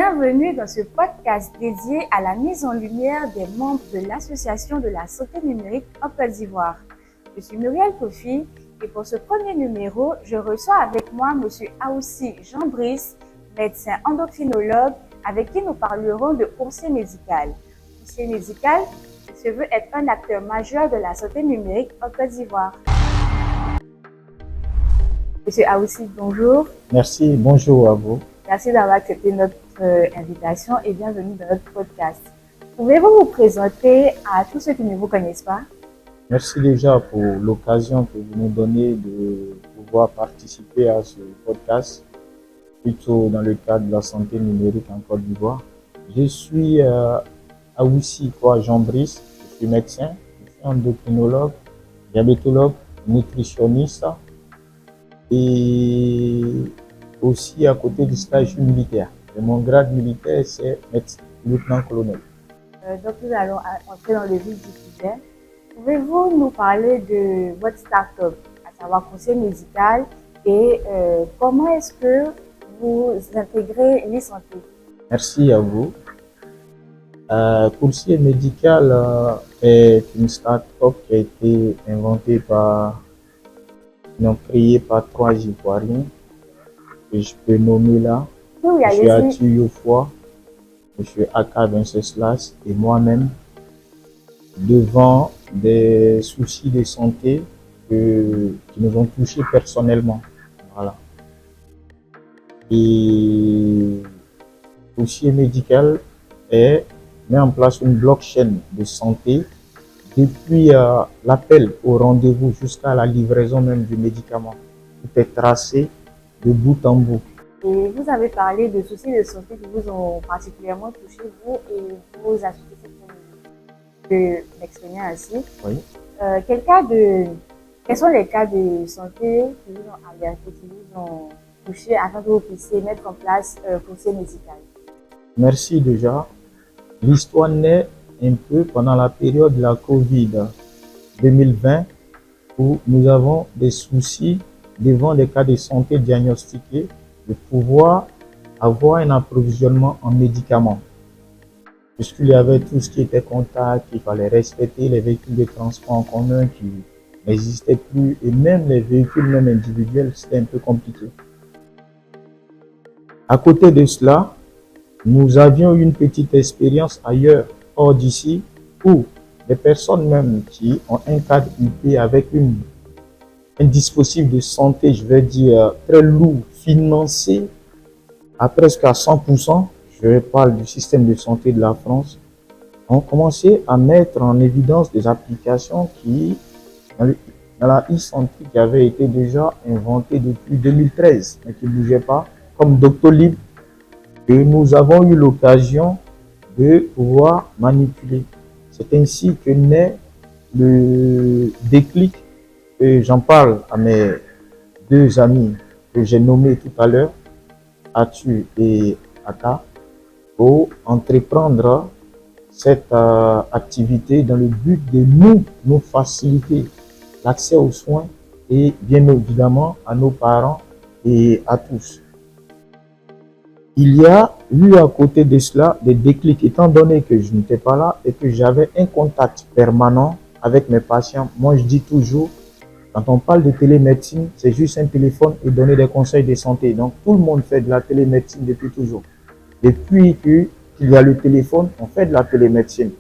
Bienvenue dans ce podcast dédié à la mise en lumière des membres de l'Association de la santé numérique en Côte d'Ivoire. Je suis Muriel Kofi et pour ce premier numéro, je reçois avec moi M. Aoussi Jean-Brice, médecin endocrinologue, avec qui nous parlerons de coursier médical. Coursier médical, il se veut être un acteur majeur de la santé numérique en Côte d'Ivoire. Monsieur Aoussi, bonjour. Merci, bonjour à vous. Merci d'avoir accepté notre invitation et bienvenue dans notre podcast. Pouvez-vous vous présenter à tous ceux qui ne vous connaissent pas? Merci déjà pour l'occasion que vous nous donnez de pouvoir participer à ce podcast, plutôt dans le cadre de la santé numérique en Côte d'Ivoire. Je suis Aoussi Jean-Brice, je suis médecin, je suis endocrinologue, diabétologue, nutritionniste et aussi à côté du stage, je suis militaire. Et mon grade militaire, c'est lieutenant-colonel. Donc nous allons entrer dans le vif du sujet. Pouvez-vous nous parler de votre start-up, à savoir conseil médical, et comment est-ce que vous intégrez l'e-santé? Merci à vous. Coursier médical est une start-up qui a été inventée créée par 3 Ivoiriens que je peux nommer là. Oui, M. Atu Yofoa, M. Aka Venceslas et moi-même, devant des soucis de santé qui nous ont touchés personnellement. Voilà. Et coursier médical met en place une blockchain de santé depuis l'appel au rendez-vous jusqu'à la livraison même du médicament. Tout est tracé de bout en bout. Et vous avez parlé de soucis de santé qui vous ont particulièrement touché, vous et vos associés de m'exprimer ainsi. Oui. Quels sont les cas de santé qui vous ont alerté, qui vous ont touché afin que vous puissiez mettre en place un conseil médical? Merci déjà. L'histoire naît un peu pendant la période de la Covid 2020 où nous avons des soucis devant des cas de santé diagnostiqués de pouvoir avoir un approvisionnement en médicaments. Puisqu'il y avait tout ce qui était contact, il fallait respecter les véhicules de transport en commun qui n'existaient plus et même les véhicules même individuels, c'était un peu compliqué. À côté de cela, nous avions une petite expérience ailleurs, hors d'ici, où des personnes même qui ont un cadre IP avec un dispositif de santé, je vais dire, très lourd, financé à presque à 100%, je parle du système de santé de la France, ont commencé à mettre en évidence des applications qui, dans la e-santé, qui avaient été déjà inventées depuis 2013, mais qui ne bougeaient pas, comme Doctolib, que nous avons eu l'occasion de pouvoir manipuler. C'est ainsi que naît le déclic. Et j'en parle à mes 2 amis que j'ai nommés tout à l'heure, Atu et Aka, pour entreprendre cette activité dans le but de nous faciliter l'accès aux soins et bien évidemment à nos parents et à tous. Il y a eu à côté de cela des déclics, étant donné que je n'étais pas là et que j'avais un contact permanent avec mes patients. Moi, je dis toujours, quand on parle de télémédecine, c'est juste un téléphone et donner des conseils de santé. Donc, tout le monde fait de la télémédecine depuis toujours. Depuis qu'il y a le téléphone, on fait de la télémédecine.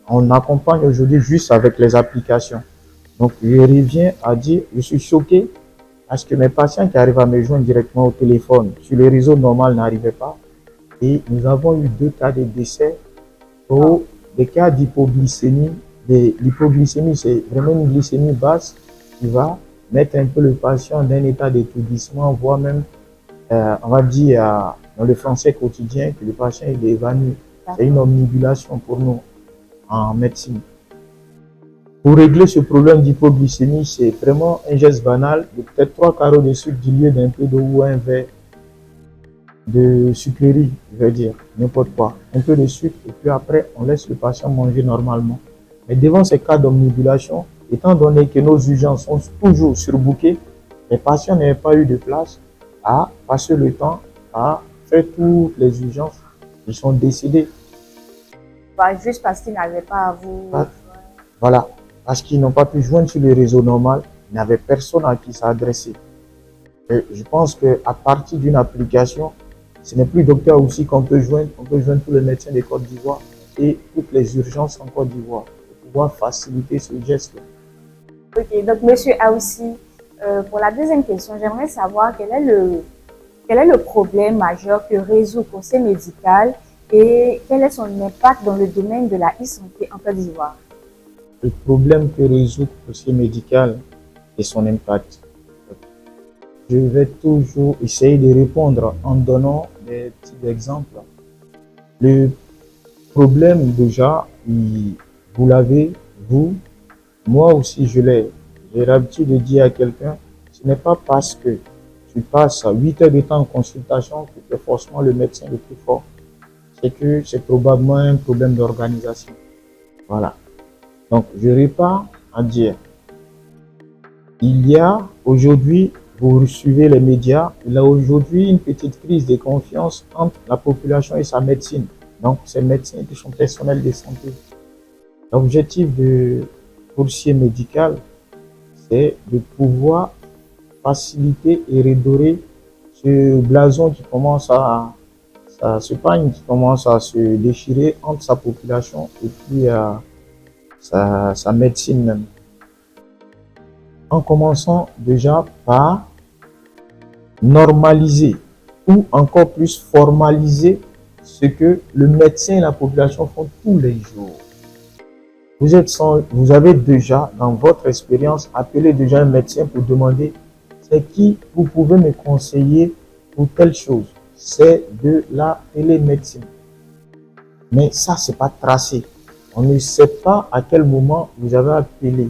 On accompagne aujourd'hui juste avec les applications. Donc, je reviens à dire, je suis choqué parce que mes patients qui arrivent à me joindre directement au téléphone, sur le réseau normal, n'arrivaient pas. Et nous avons eu 2 cas de décès pour des cas d'hypoglycémie. L'hypoglycémie, c'est vraiment une glycémie basse qui va mettre un peu le patient dans un état d'étourdissement, voire même, on va dire dans le français quotidien, que le patient est évanoui. C'est une omnibulation pour nous en médecine. Pour régler ce problème d'hypoglycémie, c'est vraiment un geste banal de peut-être 3 carreaux de sucre du lieu d'un peu d'eau ou un verre de sucrerie, je veux dire, n'importe quoi. Un peu de sucre et puis après, on laisse le patient manger normalement. Mais devant ces cas d'omnibulation, étant donné que nos urgences sont toujours surbookées, les patients n'avaient pas eu de place à passer le temps à faire toutes les urgences Ils sont décédés. Bah, juste parce qu'ils n'avaient pas à vous... Ah, voilà. Parce qu'ils n'ont pas pu joindre sur le réseau normal. Ils n'avaient personne à qui s'adresser. Et je pense qu'à partir d'une application, ce n'est plus docteur aussi qu'on peut joindre. On peut joindre tous les médecins de Côte d'Ivoire et toutes les urgences en Côte d'Ivoire pour pouvoir faciliter ce geste. Ok, donc Monsieur Aoussi, pour la deuxième question, j'aimerais savoir quel est le problème majeur que résout le conseil médical et quel est son impact dans le domaine de la e-santé en Côte d'Ivoire. Le problème que résout le conseil médical et son impact. Je vais toujours essayer de répondre en donnant des petits exemples. Le problème déjà, vous l'avez, vous, moi aussi je l'ai. J'ai l'habitude de dire à quelqu'un, ce n'est pas parce que tu passes 8 heures de temps en consultation que tu es forcément le médecin le plus fort. C'est que c'est probablement un problème d'organisation. Voilà. Donc je repars à dire, il y a aujourd'hui, vous suivez les médias, il y a aujourd'hui une petite crise de confiance entre la population et sa médecine. Donc, ces médecins qui sont personnels de santé. L'objectif du coursier médical, c'est de pouvoir faciliter et redorer ce blason qui commence ce pagne qui commence à se déchirer entre sa population et puis sa médecine même. En commençant déjà par normaliser ou encore plus formaliser ce que le médecin et la population font tous les jours. Vous avez déjà, dans votre expérience, appelé déjà un médecin pour demander c'est qui vous pouvez me conseiller pour telle chose. C'est de la télémédecine. Mais ça, c'est pas tracé. On ne sait pas à quel moment vous avez appelé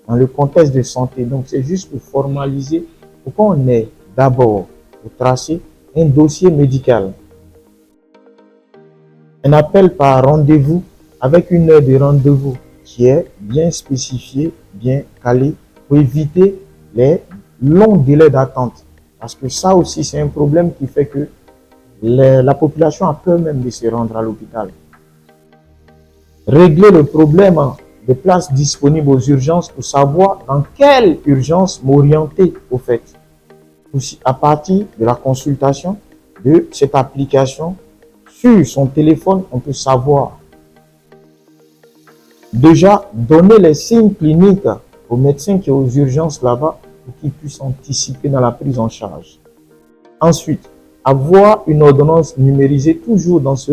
dans le contexte de santé. Donc, c'est juste pour formaliser, pour qu'on ait d'abord pour tracer un dossier médical. Un appel par rendez-vous avec une heure de rendez-vous qui est bien spécifiée, bien calée pour éviter les longs délais d'attente. Parce que ça aussi, c'est un problème qui fait que la population a peur même de se rendre à l'hôpital. Régler le problème des places disponibles aux urgences pour savoir dans quelle urgence m'orienter au fait. Aussi, à partir de la consultation de cette application, sur son téléphone, on peut savoir déjà donner les signes cliniques aux médecins qui sont aux urgences là-bas pour qu'ils puissent anticiper dans la prise en charge. Ensuite, avoir une ordonnance numérisée toujours dans ce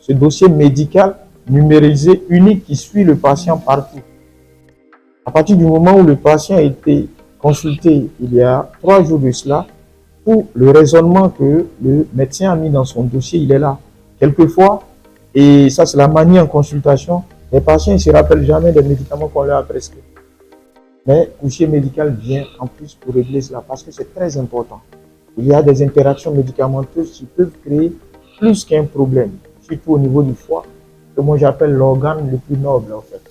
dossier médical numérisé unique qui suit le patient partout. À partir du moment où le patient a été consulté il y a 3 jours de cela, pour le raisonnement que le médecin a mis dans son dossier, il est là. Quelquefois, et ça c'est la manie en consultation, les patients ne se rappellent jamais des médicaments qu'on leur a prescrits. Mais le coursier médical vient en plus pour régler cela parce que c'est très important. Il y a des interactions médicamenteuses qui peuvent créer plus qu'un problème, surtout au niveau du foie, que moi j'appelle l'organe le plus noble en fait.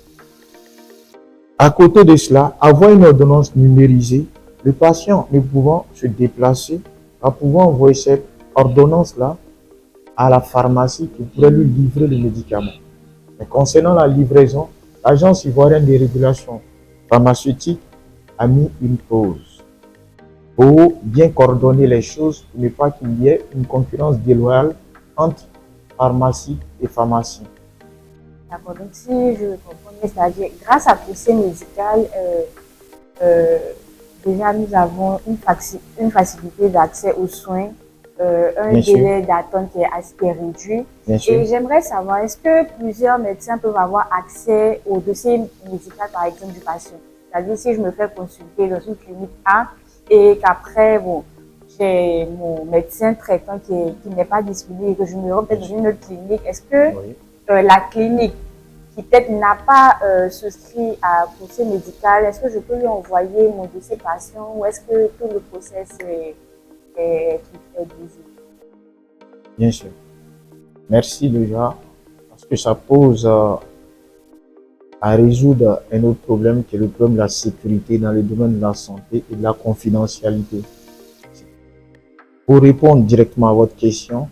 À côté de cela, avoir une ordonnance numérisée, le patient ne pouvant se déplacer, va pouvoir envoyer cette ordonnance-là à la pharmacie qui pourrait lui livrer le médicament. Mais concernant la livraison, l'Agence ivoirienne de régulation pharmaceutique a mis une pause pour bien coordonner les choses pour ne pas qu'il y ait une concurrence déloyale entre pharmacie et pharmacie. D'accord, donc si je comprends bien, c'est-à-dire grâce à coursier médical, déjà nous avons une facilité d'accès aux soins, un délai d'attente qui est assez réduit. Et j'aimerais savoir, est-ce que plusieurs médecins peuvent avoir accès au dossier médical, par exemple, du patient? C'est-à-dire, si je me fais consulter dans une clinique A et qu'après, bon, j'ai mon médecin traitant qui n'est pas disponible et que je me rends peut-être dans une autre clinique, est-ce que la clinique qui peut-être n'a pas souscrit à coursier médical, est-ce que je peux lui envoyer mon dossier patient ou est-ce que tout le process est visé? Bien sûr. Merci déjà, parce que ça pose à résoudre un autre problème qui est le problème de la sécurité dans le domaine de la santé et de la confidentialité. Pour répondre directement à votre question,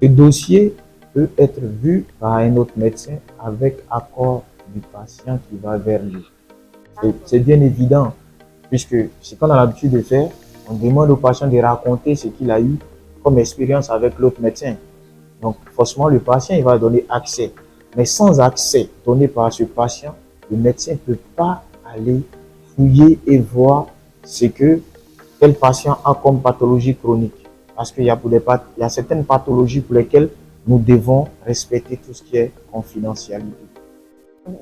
Le dossier peut être vu par un autre médecin avec accord du patient qui va vers lui. C'est bien évident, puisque ce qu'on a l'habitude de faire, on demande au patient de raconter ce qu'il a eu comme expérience avec l'autre médecin. Donc, forcément, le patient il va donner accès. Mais sans accès donné par ce patient, le médecin ne peut pas aller fouiller et voir ce que tel patient a comme pathologie chronique. Parce qu'il y a certaines pathologies pour lesquelles nous devons respecter tout ce qui est confidentialité.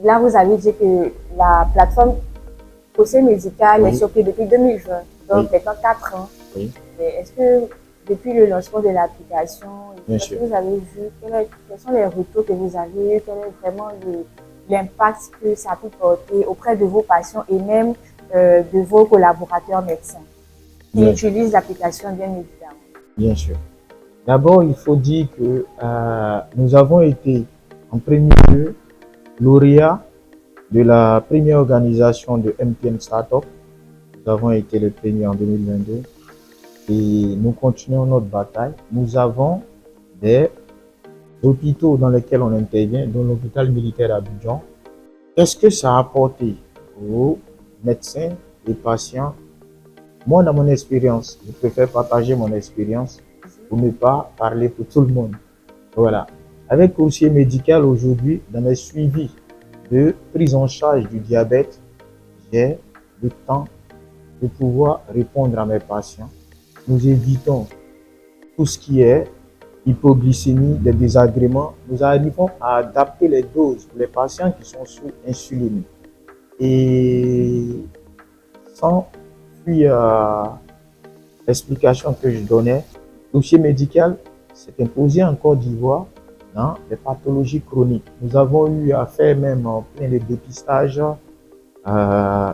Là, vous avez dit que la plateforme Dossier médical est Oui. sur pied depuis 2020, donc Oui. maintenant 4 ans. Oui. Mais est-ce que depuis le lancement de l'application, Bien est-ce sûr. que vous avez vu quels sont les retours que vous avez eu, quel est vraiment l'impact que ça peut porter auprès de vos patients et même de vos collaborateurs médecins qui Bien. utilisent l'application, bien évidemment. Bien sûr. D'abord, il faut dire que nous avons été en premier lieu lauréats de la première organisation de MTN Startup. Nous avons été les premiers en 2022 et nous continuons notre bataille. Nous avons des hôpitaux dans lesquels on intervient, dont l'hôpital militaire d'Abidjan. Qu'est-ce que ça a apporté aux médecins et patients? Moi, dans mon expérience, je préfère partager mon expérience pour ne pas parler pour tout le monde. Voilà. Avec Dossier médical aujourd'hui, dans mes suivis de prise en charge du diabète, j'ai le temps de pouvoir répondre à mes patients. Nous évitons tout ce qui est hypoglycémie, des désagréments. Nous arrivons à adapter les doses pour les patients qui sont sous insuline. Et sans fuir l'explication que je donnais, Dossier médical s'est imposé en Côte d'Ivoire dans les pathologies chroniques. Nous avons eu à faire même plein de dépistages.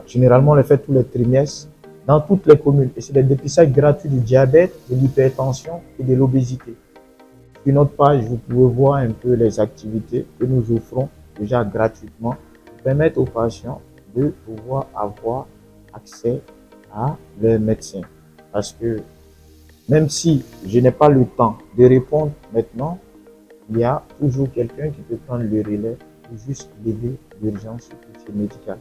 Généralement, on les fait tous les trimestres dans toutes les communes. Et c'est des dépistages gratuits du diabète, de l'hypertension et de l'obésité. Sur notre page, vous pouvez voir un peu les activités que nous offrons déjà gratuitement pour permettre aux patients de pouvoir avoir accès à leur médecin. Parce que même si je n'ai pas le temps de répondre maintenant, il y a toujours quelqu'un qui peut prendre le relais pour juste aider l'urgence sur le dossier médical.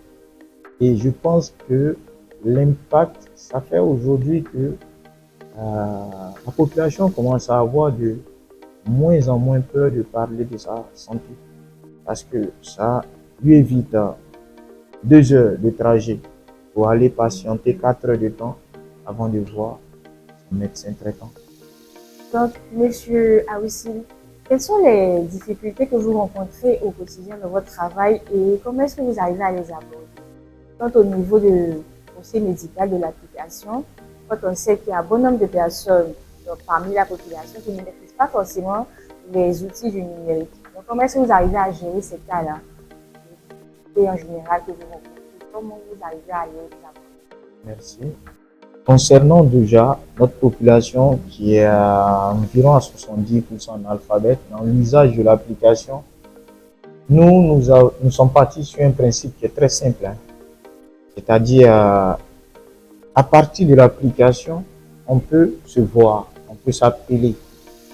Et je pense que l'impact, ça fait aujourd'hui que la population commence à avoir de moins en moins peur de parler de sa santé. Parce que ça lui évite 2 heures de trajet pour aller patienter 4 heures de temps avant de voir son médecin traitant. Donc, Monsieur Awissil, quelles sont les difficultés que vous rencontrez au quotidien dans votre travail et comment est-ce que vous arrivez à les aborder? Quant au niveau du conseil médical de l'application, quand on sait qu'il y a un bon nombre de personnes parmi la population qui ne maîtrisent pas forcément les outils du numérique. Donc, comment est-ce que vous arrivez à gérer ces cas-là? Et en général que vous rencontrez, comment vous arrivez à les aborder? Merci. Concernant déjà notre population qui est environ à 70% analphabète dans l'usage de l'application, nous sommes partis sur un principe qui est très simple. C'est-à-dire, à partir de l'application, on peut se voir, on peut s'appeler.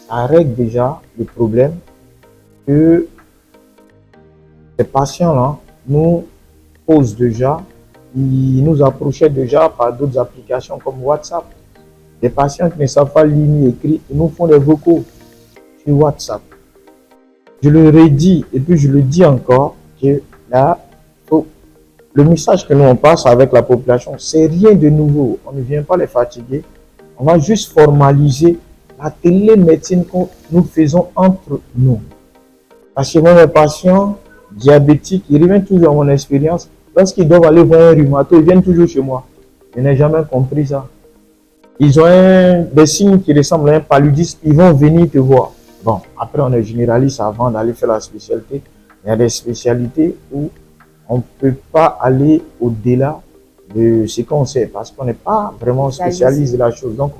Ça règle déjà le problème que ces patients-là nous posent déjà. Ils nous approchaient déjà par d'autres applications comme WhatsApp. Des patients qui ne savent pas lire ni écrire, ils nous font des vocaux sur WhatsApp. Je le redis et puis je le dis encore que là, le message que nous on passe avec la population, c'est rien de nouveau. On ne vient pas les fatiguer. On va juste formaliser la télémédecine que nous faisons entre nous. Parce que moi, mes patients diabétiques, ils reviennent toujours à mon expérience. Lorsqu'ils doivent aller voir un rhumato, ils viennent toujours chez moi. Je n'ai jamais compris ça. Ils ont des signes qui ressemblent à un paludisme, ils vont venir te voir. Bon, après on est généraliste avant d'aller faire la spécialité. Il y a des spécialités où on ne peut pas aller au-delà de ce qu'on sait parce qu'on n'est pas vraiment spécialiste de la chose. Donc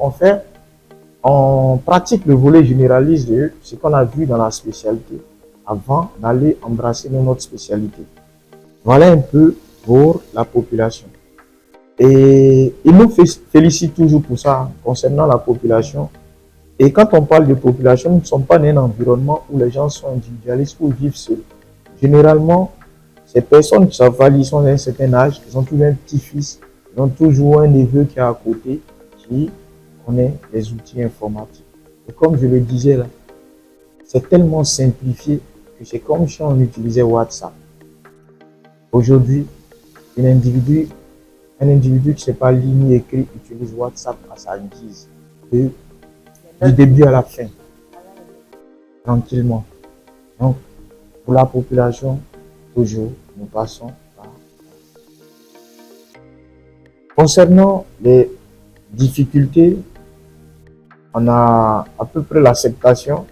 on pratique le volet généraliste de ce qu'on a vu dans la spécialité avant d'aller embrasser notre spécialité. Voilà un peu pour la population. Et il nous félicite toujours pour ça concernant la population. Et quand on parle de population, nous ne sommes pas dans un environnement où les gens sont individualistes ou vivent seuls. Généralement, ces personnes qui savent ils sont d'un certain âge, ils ont toujours un petit-fils, ils ont toujours un neveu qui est à côté, qui connaît les outils informatiques. Et comme je le disais là, c'est tellement simplifié que c'est comme si on utilisait WhatsApp. Aujourd'hui, un individu qui ne sait pas lire ni écrire utilise WhatsApp à sa guise, du début à la fin, tranquillement. Donc, pour la population, toujours, nous passons par. Concernant les difficultés, on a à peu près l'acceptation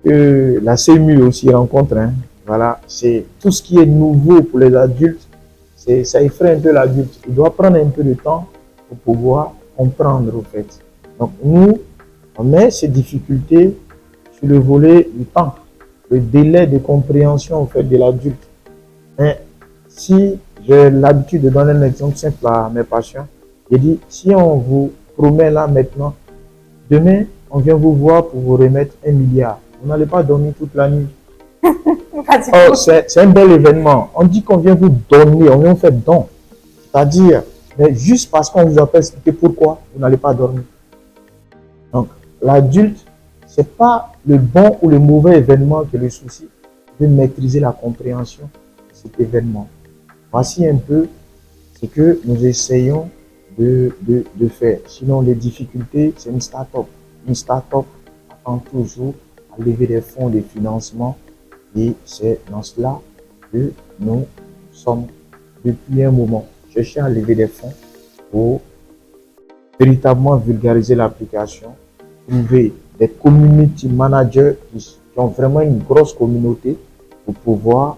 que la CMU aussi rencontre. Voilà, c'est tout ce qui est nouveau pour les adultes, ça effraie un peu l'adulte. Il doit prendre un peu de temps pour pouvoir comprendre au fait. Donc nous, on met ces difficultés sur le volet du temps, le délai de compréhension au fait de l'adulte. Mais si j'ai l'habitude de donner un exemple simple à mes patients, je dis, si on vous promet là maintenant, demain, on vient vous voir pour vous remettre 1 milliard. Vous n'allez pas dormir toute la nuit. Oh, c'est un bel événement. On dit qu'on vient vous donner, on vient vous faire don. C'est-à-dire, mais juste parce qu'on vous a pas expliqué pourquoi, vous n'allez pas dormir. Donc, l'adulte, c'est pas le bon ou le mauvais événement qui est le souci, de maîtriser la compréhension de cet événement. Voici un peu ce que nous essayons de faire. Sinon, les difficultés, c'est une start-up. Une start-up attend toujours à lever des fonds de financement. Et c'est dans cela que nous sommes depuis un moment. Chercher à lever des fonds pour véritablement vulgariser l'application, trouver des community managers qui ont vraiment une grosse communauté pour pouvoir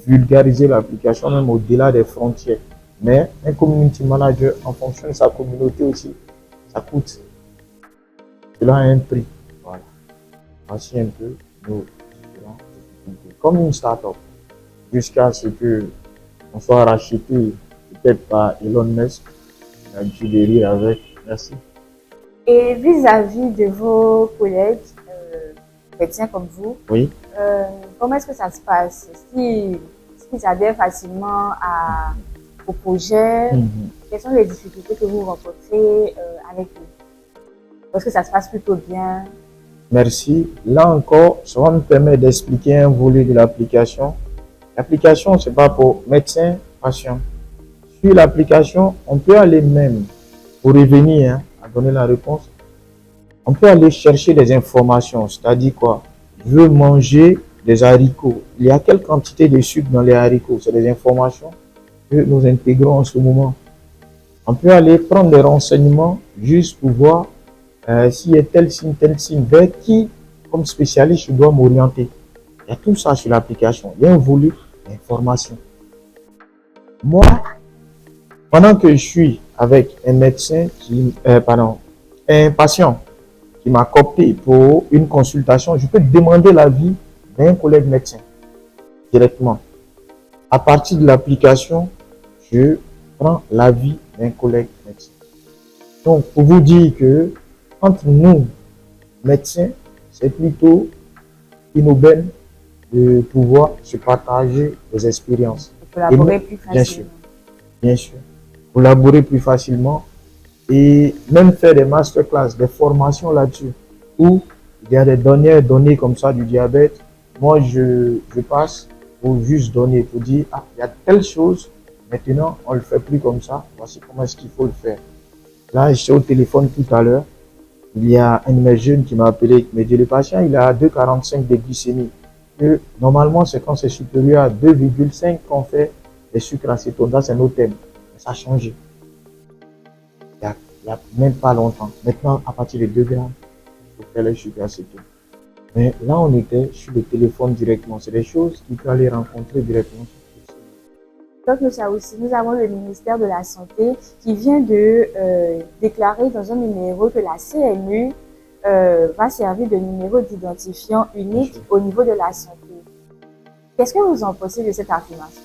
vulgariser l'application même au-delà des frontières. Mais un community manager, en fonction de sa communauté aussi, ça coûte. Cela a un prix. Voilà. Voici un peu nos différents difficultés. Comme une start-up, jusqu'à ce que on soit racheté peut-être par Elon Musk. Tu de rire avec. Merci. Et vis-à-vis de vos collègues médecins comme vous, Oui. Comment est-ce que ça se passe? Est-ce qu'ils adhèrent facilement au projet? Quelles sont les difficultés que vous rencontrez avec eux? Est-ce que ça se passe plutôt bien? Merci. Là encore, ça va me permettre d'expliquer un volet de l'application. L'application, ce n'est pas pour médecins, patients. Sur l'application, on peut aller même, pour revenir à donner la réponse, on peut aller chercher des informations. C'est-à-dire quoi? Je veux manger des haricots. Il y a quelle quantité de sucre dans les haricots? C'est des informations que nous intégrons en ce moment. On peut aller prendre des renseignements juste pour voir s'il y a tel signe, vers qui, comme spécialiste, je dois m'orienter. Il y a tout ça sur l'application. Il y a un volet d'information. Moi, pendant que je suis avec un médecin un patient qui m'a coopté pour une consultation, je peux demander l'avis d'un collègue médecin directement. À partir de l'application, je prends l'avis d'un collègue médecin. Donc, pour vous dire que entre nous, médecins, c'est plutôt une aubaine de pouvoir se partager des expériences. Collaborer plus facilement. Bien sûr. Collaborer plus facilement et même faire des masterclass, des formations là-dessus où il y a des dernières données comme ça du diabète. Moi, je passe pour juste donner, pour dire, ah, il y a telle chose, maintenant, on ne le fait plus comme ça, voici comment est-ce qu'il faut le faire. Là, j'étais au téléphone tout à l'heure, il y a un de mes jeunes qui m'a appelé, qui m'a dit, le patient, il a 2,45 de glycémie. Que normalement, c'est quand c'est supérieur à 2,5 qu'on fait les sucres acétone. Là, c'est notre thème. Ça a changé. Il n'y a même pas longtemps. Maintenant, à partir de 2 grammes, il faut faire les sucres acétone. Mais là, on était sur le téléphone directement. C'est des choses qu'il peut aller rencontrer directement. Donc, nous avons le ministère de la Santé qui vient de déclarer dans un numéro que la CMU va servir de numéro d'identifiant unique au niveau de la santé. Qu'est-ce que vous en pensez de cette affirmation?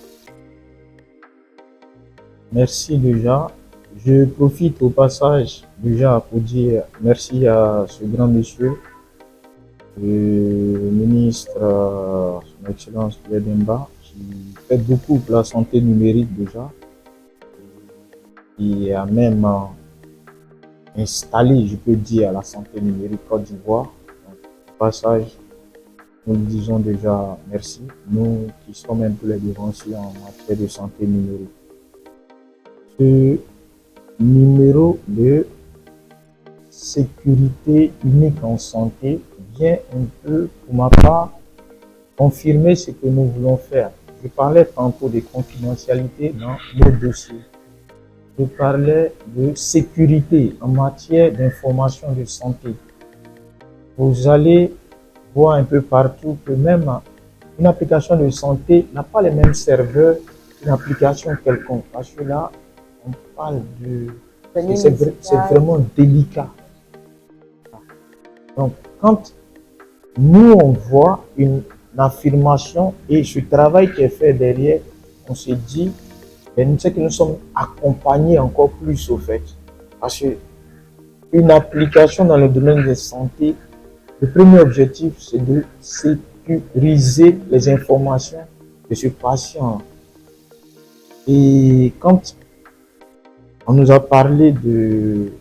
Merci déjà. Je profite au passage déjà pour dire merci à ce grand monsieur, le ministre, son Excellence Pierre Demba, qui fait beaucoup pour la santé numérique déjà, qui a même installé, je peux dire, la santé numérique Côte d'Ivoire. Donc, au passage, nous lui disons déjà merci, nous qui sommes un peu les devanciers en matière de santé numérique. Ce numéro de sécurité unique en santé vient un peu, pour ma part, confirmer ce que nous voulons faire. Je parlais tantôt de confidentialité dans nos dossiers. Je parlais de sécurité en matière d'information de santé. Vous allez voir un peu partout que même une application de santé n'a pas les mêmes serveurs qu'une application quelconque. Parce que là, on parle de... C'est vraiment délicat. Donc, quand nous, on voit une affirmation et ce travail qui est fait derrière, on se dit, c'est que nous sommes accompagnés encore plus au fait. Parce que une application dans le domaine de la santé, le premier objectif, c'est de sécuriser les informations de ce patient. Et quand on nous a parlé de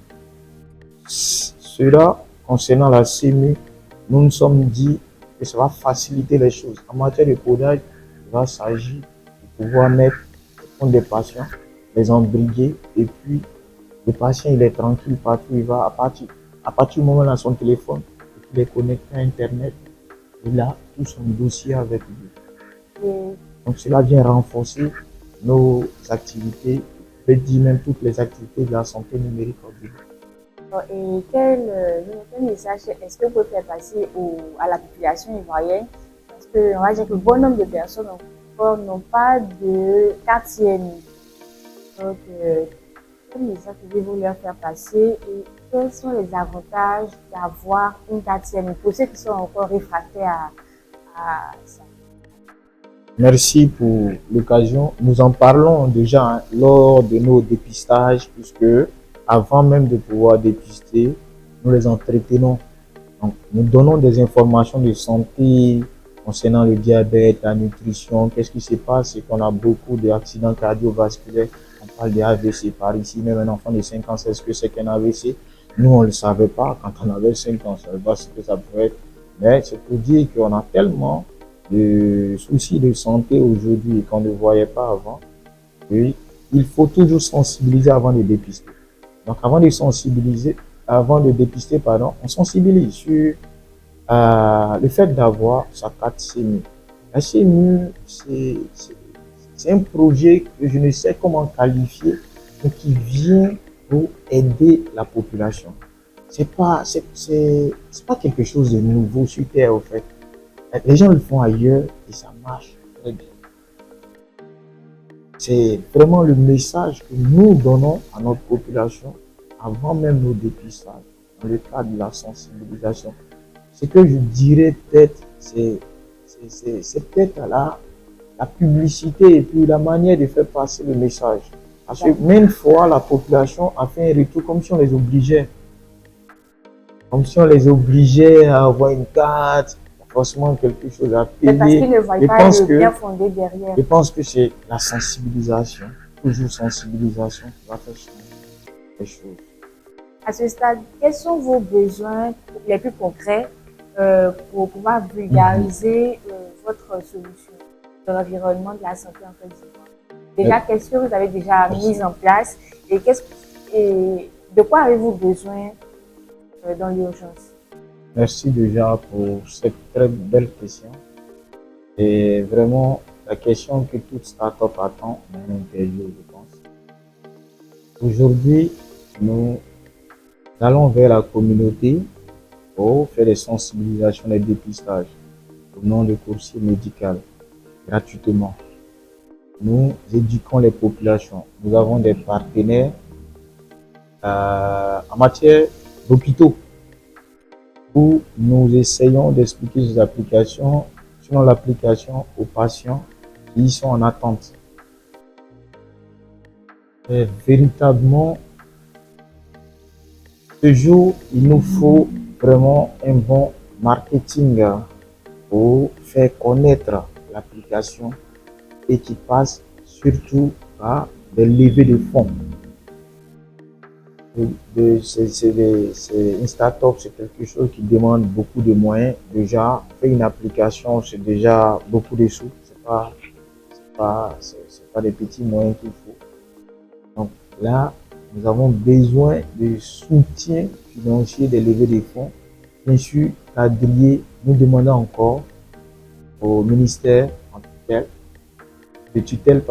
cela concernant la CMU, nous nous sommes dit que ça va faciliter les choses. En matière de codage, il va s'agir de pouvoir mettre les comptes des patients, les embriguer, et puis le patient il est tranquille partout, il va à partir du moment où il a son téléphone, il est connecté à Internet, il a tout son dossier avec lui. Donc cela vient renforcer nos activités, je peux dire même toutes les activités de la santé numérique au Bénin. Et quel message est-ce que vous pouvez faire passer à la population ivoirienne? Parce qu'on va dire que bon nombre de personnes n'ont pas de carte CNI. Donc, quel message pouvez-vous leur faire passer et quels sont les avantages d'avoir une carte CNI pour ceux qui sont encore réfractaires à ça? Merci pour l'occasion. Nous en parlons déjà lors de nos dépistages, puisque avant même de pouvoir dépister, nous les entretenons. Donc, nous donnons des informations de santé concernant le diabète, la nutrition. Qu'est-ce qui se passe? C'est qu'on a beaucoup d'accidents cardiovasculaires. On parle des AVC par ici. Même un enfant de 5 ans sait ce que c'est qu'un AVC. Nous, on ne le savait pas quand on avait 5 ans. On ne savait pas ce que ça pouvait être. Mais c'est pour dire qu'on a tellement de soucis de santé aujourd'hui qu'on ne voyait pas avant. Et il faut toujours sensibiliser avant de dépister. Donc, avant de dépister, on sensibilise sur le fait d'avoir sa carte CMU. La CMU, c'est un projet que je ne sais comment qualifier, mais qui vient pour aider la population. C'est pas quelque chose de nouveau sur Terre, au fait. Les gens le font ailleurs et ça marche très bien. C'est vraiment le message que nous donnons à notre population avant même nos dépistages, dans le cadre de la sensibilisation. Ce que je dirais peut-être, c'est peut-être la publicité et puis la manière de faire passer le message. Parce que même fois, la population a fait un retour comme si on les obligeait. Comme si on les obligeait à avoir une carte, forcément quelque chose à payer. Mais parce qu'ils ne voient pas le bien fondé derrière. Je pense que c'est la sensibilisation, toujours sensibilisation qui va faire changer les choses. À ce stade, quels sont vos besoins les plus concrets pour pouvoir vulgariser votre solution dans l'environnement de la santé en Côte d'Ivoire? Déjà, qu'est-ce que vous avez déjà mis en place et de quoi avez-vous besoin dans l'urgence? Merci déjà pour cette très belle question. Et vraiment, la question que toute start-up attend dans l'interview, je pense. Aujourd'hui, nous allons vers la communauté pour faire des sensibilisations et des dépistages au nom de coursiers médicaux gratuitement. Nous éduquons les populations. Nous avons des partenaires en matière d'hôpitaux où nous essayons d'expliquer ces applications, selon l'application aux patients qui sont en attente. Et véritablement, Ce jour, il nous faut vraiment un bon marketing pour faire connaître l'application et qui passe surtout par des levées de fonds. C'est une start-up, c'est quelque chose qui demande beaucoup de moyens. Déjà, faire une application, c'est déjà beaucoup de sous. C'est pas des petits moyens qu'il faut. Donc là, nous avons besoin de soutien financier, des levées de fonds. Bien sûr, Cadrier nous demandons encore au ministère de tutelle,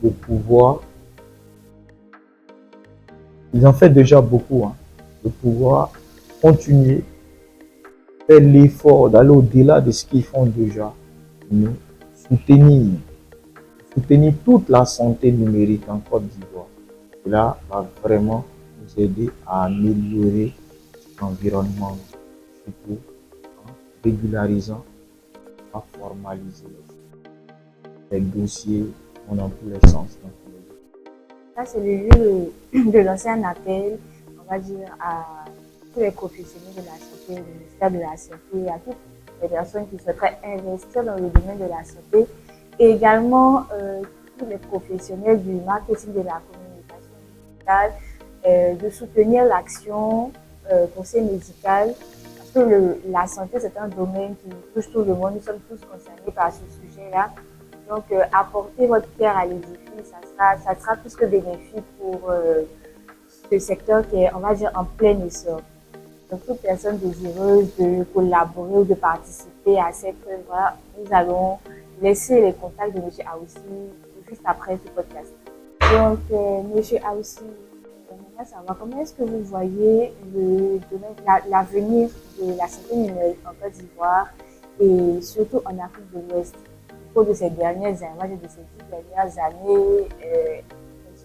de pouvoir, ils en fait déjà beaucoup, de pouvoir continuer, faire l'effort d'aller au-delà de ce qu'ils font déjà, nous soutenir toute la santé numérique en Côte d'Ivoire. Cela va vraiment nous aider à améliorer l'environnement, surtout en régularisant, en formalisant les dossiers, on a tous les sens. Ça, c'est le lieu de lancer un appel, on va dire, à tous les professionnels de la santé, au ministère de la Santé, à toutes les personnes qui souhaiteraient investir dans le domaine de la santé, et également tous les professionnels du marketing de la communication digitale, de soutenir l'action conseil médical, parce que la santé, c'est un domaine qui touche tout le monde, nous sommes tous concernés par ce sujet-là. Donc, apporter votre pierre à l'édifice, ça sera plus que bénéfique pour ce secteur qui est, on va dire, en plein essor. Donc, toute personne désireuse de collaborer ou de participer à cette œuvre, nous allons laisser les contacts de M. Aoussi juste après ce podcast. Donc, M. Aoussi, j'aimerais savoir comment est-ce que vous voyez l'avenir de la santé numérique en Côte d'Ivoire et surtout en Afrique de l'Ouest. Au cours de ces dernières années, quelles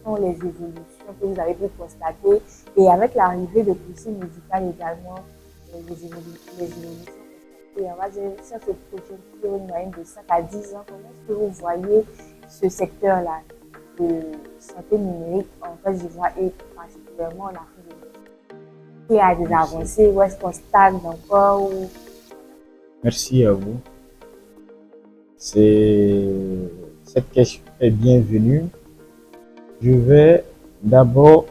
sont les évolutions que vous avez pu constater et avec l'arrivée de conseils médicaux également, les évolutions constatées, on va dire, ça se projette sur une moyenne de 5 à 10 ans. Comment est-ce que vous voyez ce secteur-là de santé numérique en Côte d'Ivoire et particulièrement en Afrique de l'Ouest? Il y a des avancées ou est-ce qu'on stagne encore ou... Merci à vous. Cette question est bienvenue. Je vais d'abord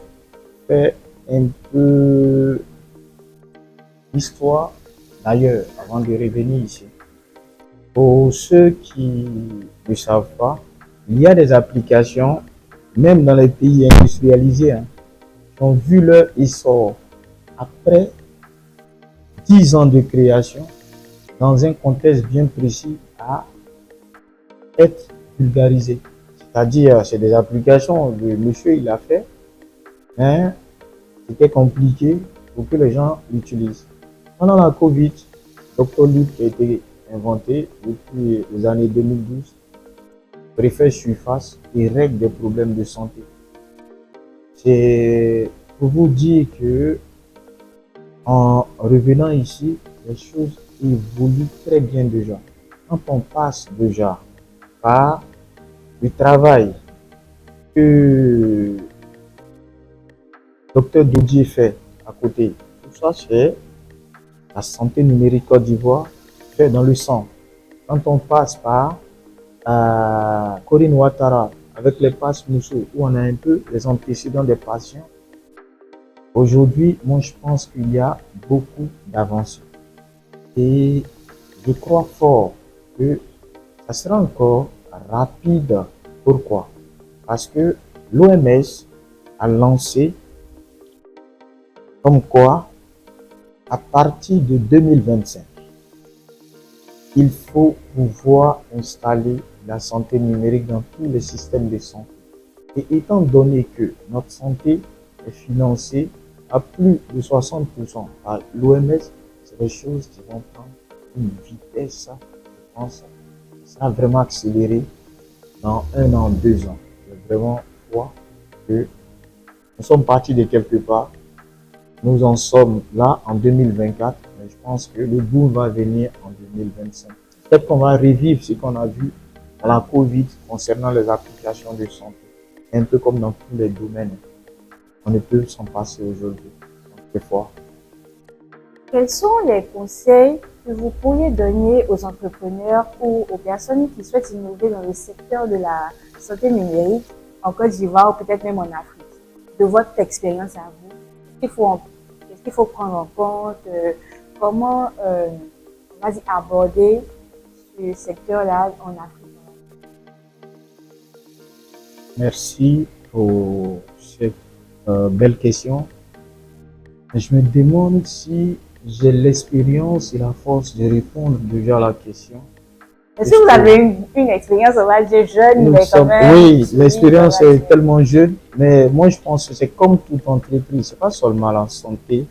faire un peu l'histoire d'ailleurs avant de revenir ici. Pour ceux qui ne savent pas, il y a des applications, même dans les pays industrialisés, qui ont vu leur essor après 10 ans de création dans un contexte bien précis à être vulgarisé. C'est-à-dire, c'est des applications, le monsieur il a fait, mais c'était compliqué pour que les gens l'utilisent. Pendant la Covid, Doctolib qui a été inventé depuis les années 2012, préfère surface et règle des problèmes de santé. C'est pour vous dire que en revenant ici, les choses évoluent très bien déjà. Quand on passe déjà par le travail que Dr Dodier fait à côté, tout ça c'est la santé numérique Côte d'Ivoire fait dans le sang. Quand on passe par Corinne Ouattara avec les passes Mousso où on a un peu les antécédents des patients, aujourd'hui, moi je pense qu'il y a beaucoup d'avancées. Et je crois fort que ça sera encore rapide. Pourquoi? Parce que l'OMS a lancé comme quoi, à partir de 2025, il faut pouvoir installer la santé numérique dans tous les systèmes de santé. Et étant donné que notre santé est financée à plus de 60% par l'OMS, c'est des choses qui vont prendre une vitesse, je pense, ça va vraiment accélérer dans 1 an, 2 ans. J'ai vraiment foi que nous sommes partis de quelque part. Nous en sommes là en 2024, mais je pense que le boom va venir en 2025. Peut-être qu'on va revivre ce qu'on a vu dans la Covid concernant les applications de santé. Un peu comme dans tous les domaines. On ne peut s'en passer aujourd'hui. des fois. Quels sont les conseils que vous pourriez donner aux entrepreneurs ou aux personnes qui souhaitent innover dans le secteur de la santé numérique en Côte d'Ivoire ou peut-être même en Afrique? De votre expérience à vous, qu'est-ce qu'il faut prendre en compte, comment on va dire, aborder ce secteur-là en Afrique? Merci pour cette belle question. Je me demande si j'ai l'expérience et la force de répondre déjà à la question. Est-ce que vous avez une expérience, on va dire, jeune, mais quand même? Oui, l'expérience est tellement jeune, mais moi je pense que c'est comme toute entreprise, c'est pas seulement la santé,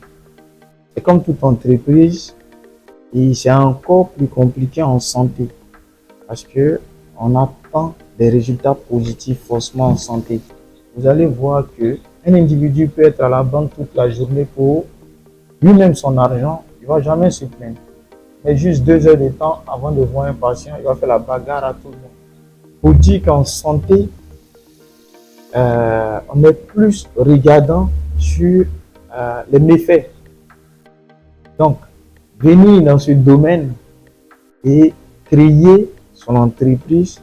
c'est comme toute entreprise et c'est encore plus compliqué en santé parce que on attend des résultats positifs forcément en santé. Vous allez voir que un individu peut être à la banque toute la journée pour lui-même son argent, il va jamais se plaindre. Mais juste 2 heures de temps avant de voir un patient, il va faire la bagarre à tout le monde. Pour dire qu'en santé, on est plus regardant sur les méfaits. Donc, venir dans ce domaine et créer son entreprise,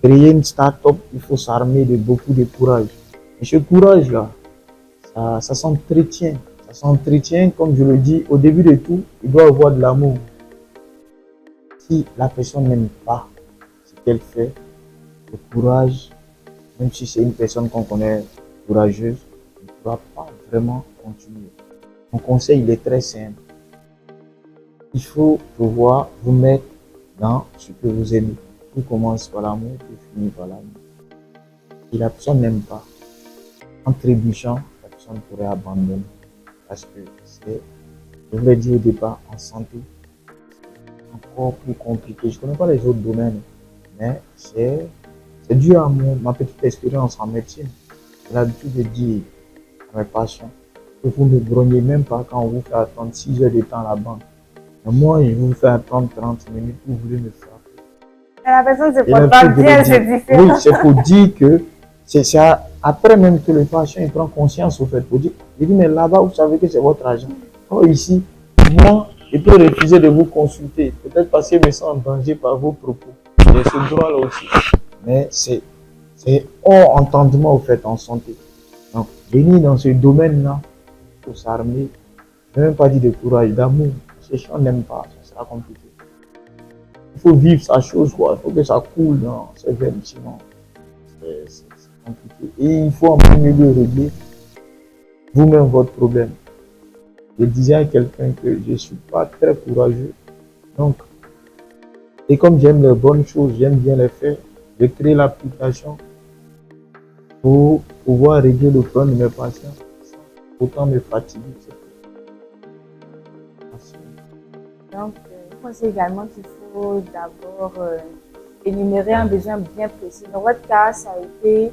créer une start-up, il faut s'armer de beaucoup de courage. Et ce courage-là, ça s'entretient. Ça s'entretient, comme je le dis, au début de tout, il doit avoir de l'amour. Si la personne n'aime pas ce qu'elle fait, le courage, même si c'est une personne qu'on connaît courageuse, il ne pourra pas vraiment continuer. Mon conseil, il est très simple. Il faut pouvoir vous mettre dans ce que vous aimez. Tout commence par l'amour, tout finit par l'amour. Si la personne n'aime pas, en trébuchant, la personne pourrait abandonner. Parce que c'est, je vous l'ai dit au départ, en santé, encore plus compliqué. Je ne connais pas les autres domaines, mais c'est dû à ma petite expérience en médecine. J'ai l'habitude de dire à mes patients que vous ne grognez même pas quand on vous fait attendre 6 heures de temps à la banque. Mais moi, je vous fais attendre 30 minutes, vous voulez me frapper. La personne se porte pas bien, c'est différent. Oui, c'est pour dire que c'est ça. Après même que le patient il prend conscience au fait, pour dire, il dit, mais là-bas, vous savez que c'est votre argent. Oh, ici, moi, je peux refuser de vous consulter. Peut-être parce que je me sens en danger par vos propos. J'ai ce droit-là aussi. Mais c'est hors entendement au fait en santé. Donc, venir dans ce domaine-là, il faut s'armer. Je n'ai même pas dit de courage, d'amour. Si on n'aime pas, ça sera compliqué. Il faut vivre sa chose, quoi. Il faut que ça coule dans ses veines, sinon c'est compliqué. Et il faut en premier lieu régler vous-même votre problème. Je disais à quelqu'un que je ne suis pas très courageux. Donc, et comme j'aime les bonnes choses, j'aime bien les faire, je crée l'application pour pouvoir régler le problème de mes patients sans autant me fatiguer. Donc, je pense également qu'il faut d'abord énumérer un besoin bien précis. Dans votre cas, ça a été,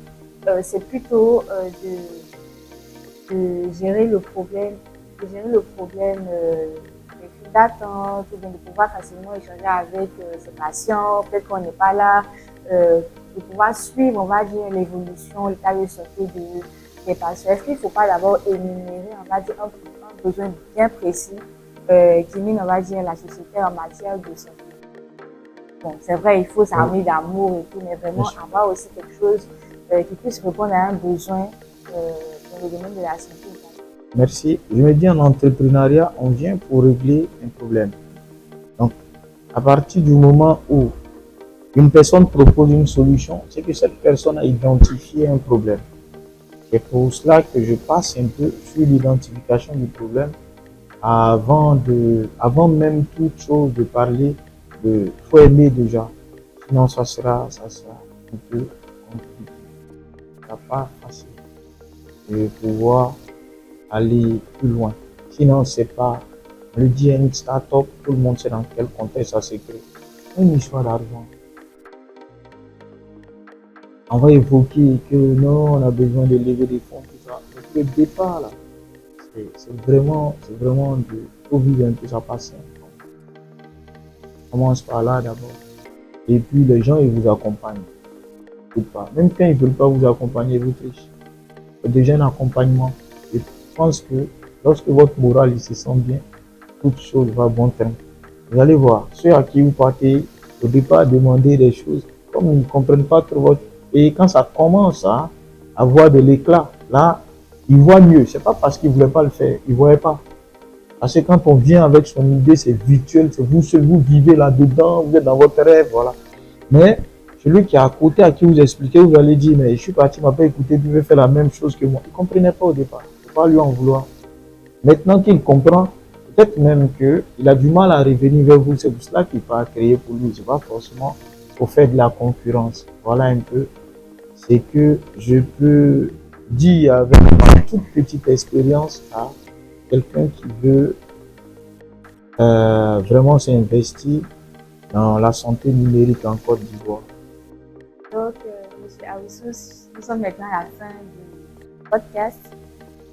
c'est plutôt de gérer le problème, des files d'attente, ou bien de pouvoir facilement échanger avec ses patients, peut-être qu'on n'est pas là, de pouvoir suivre, on va dire, l'évolution, l'état de santé des patients. Est-ce qu'il ne faut pas d'abord énumérer, on va dire, un besoin bien précis qui mine, on va dire, la société en matière de santé? Bon, c'est vrai, il faut s'armer d'amour et tout, mais vraiment avoir aussi quelque chose qui puisse répondre à un besoin dans le domaine de la santé. Merci. Je me dis, en entrepreneuriat, on vient pour régler un problème. Donc, à partir du moment où une personne propose une solution, c'est que cette personne a identifié un problème. C'est pour cela que je passe un peu sur l'identification du problème avant même toute chose de parler de faut aimer déjà. Sinon, ça sera un peu compliqué. Ce sera pas facile de pouvoir aller plus loin. Sinon, c'est pas, on le dit à une start-up, tout le monde sait dans quel contexte ça s'est créé. Une histoire d'argent. On va évoquer que non, on a besoin de lever des fonds, tout ça. Mais le départ, là, c'est vraiment de faut vivre un peu sa passion. On commence par là d'abord. Et puis les gens, ils vous accompagnent. Ou pas. Même quand ils ne veulent pas vous accompagner, vous trichez. C'est déjà un accompagnement. Je pense que Lorsque votre morale il se sent bien, toute chose va bon train. Vous allez voir, ceux à qui vous partez au départ demander des choses, comme ils ne comprennent pas trop votre... Et quand ça commence à avoir de l'éclat, là, ils voient mieux. C'est pas parce qu'ils ne voulaient pas le faire, ils ne voyaient pas. Parce que quand on vient avec son idée, c'est virtuel, c'est vous seul, vous vivez là-dedans, vous êtes dans votre rêve, voilà. Mais celui qui est à côté, à qui vous expliquez, vous allez dire, mais je suis parti, il m'a pas écouté, puis il veut faire la même chose que moi. Il ne comprenait pas au départ. Il ne faut pas lui en vouloir. Maintenant qu'il comprend, peut-être même qu'il a du mal à revenir vers vous. C'est pour cela qu'il n'est pas créé pour lui. Ce n'est pas forcément pour faire de la concurrence. Voilà un peu ce que je peux dire avec ma toute petite expérience à quelqu'un qui veut vraiment s'investir dans la santé numérique en Côte d'Ivoire. Donc, M. Awissous, nous sommes maintenant à la fin du podcast.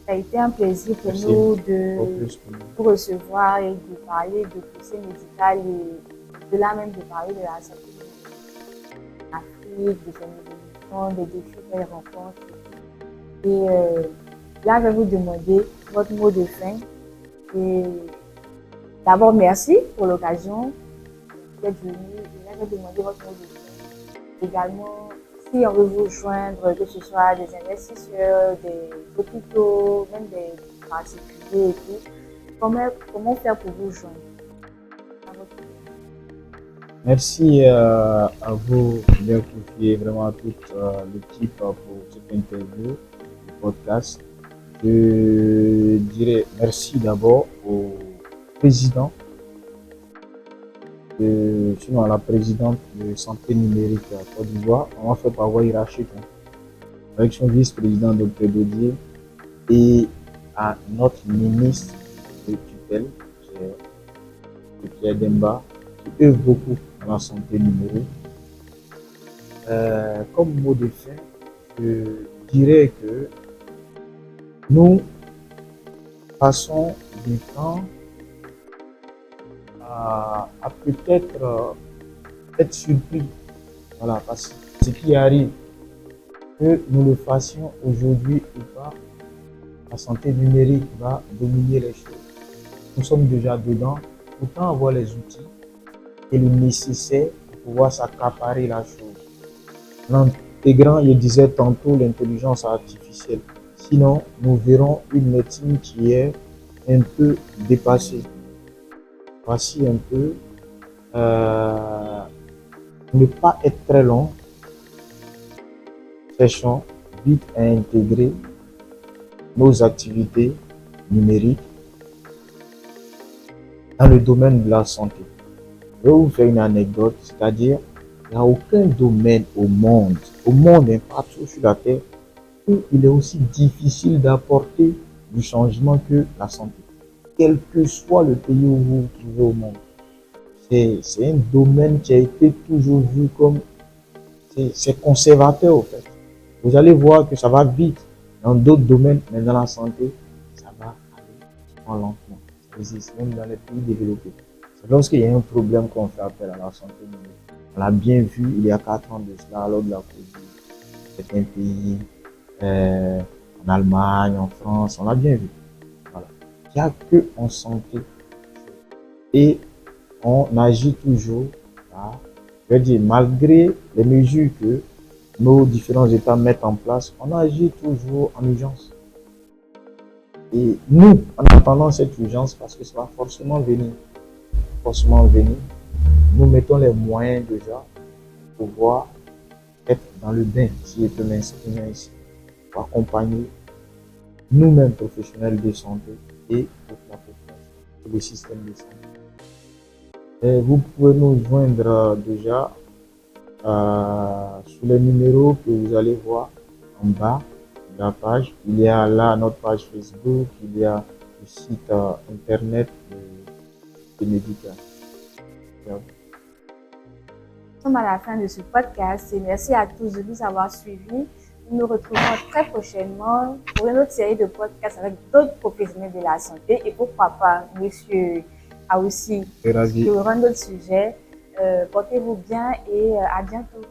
Ça a été un plaisir pour nous de vous recevoir et de parler de poussée médicale et de là même de parler de la santé en Afrique, de son évolution, des défis qu'elle rencontre. Et là, je vais vous demander votre mot de fin. Et d'abord, merci pour l'occasion d'être venu. Et là, je vais demander votre mot de fin. Également, si on veut vous joindre, que ce soit des investisseurs, des hôpitaux, même des particuliers et tout, comment faire pour vous joindre? Merci à vous, Léa Koufi, et vraiment à toute l'équipe pour cette interview, le podcast. Je dirais merci d'abord au président, sinon à la présidente de Santé Numérique à Côte d'Ivoire, on va faire par voie hiérarchique, avec son vice-président Dr Dodier et à notre ministre de tutelle, Pierre Demba, qui œuvre beaucoup dans la santé numérique. Comme mot de fin, je dirais que nous passons du temps à peut-être être surpris, voilà, parce que ce qui arrive, que nous le fassions aujourd'hui ou pas, la santé numérique va dominer les choses. Nous sommes déjà dedans, autant avoir les outils et le nécessaire pour pouvoir s'accaparer la chose. L'intégrant, je disais tantôt, l'intelligence artificielle. Sinon, nous verrons une médecine qui est un peu dépassée. Voici un peu, ne pas être très long, cherchons vite à intégrer nos activités numériques dans le domaine de la santé. Je vais vous faire une anecdote, c'est-à-dire, il n'y a aucun domaine au monde et partout sur la Terre, où il est aussi difficile d'apporter du changement que la santé. Quel que soit le pays où vous vous trouvez au monde. C'est un domaine qui a été toujours vu comme, c'est conservateur au fait. Vous allez voir que ça va vite dans d'autres domaines, mais dans la santé, ça va aller lentement. Ça existe même dans les pays développés. C'est lorsqu'il y a un problème qu'on fait appel à la santé numérique. On l'a bien vu il y a 4 ans de cela, lors de la Covid. Certains pays, en Allemagne, en France, on l'a bien vu. Voilà. Il n'y a que en santé. Et on agit toujours, je veux dire, malgré les mesures que nos différents États mettent en place, on agit toujours en urgence. Et nous, en attendant cette urgence, parce que ça va forcément venir, nous mettons les moyens déjà pour pouvoir être dans le bain, si je peux m'exprimer ici, pour accompagner nous-mêmes professionnels de santé et toute la population, le système de santé. Et vous pouvez nous joindre déjà sur les numéros que vous allez voir en bas de la page. Il y a là notre page Facebook, il y a le site internet de Médica. Nous sommes à la fin de ce podcast et merci à tous de nous avoir suivis. Nous nous retrouvons très prochainement pour une autre série de podcasts avec d'autres professionnels de la santé et pourquoi pas Monsieur Awissous sur un autre sujet. Portez-vous bien et à bientôt.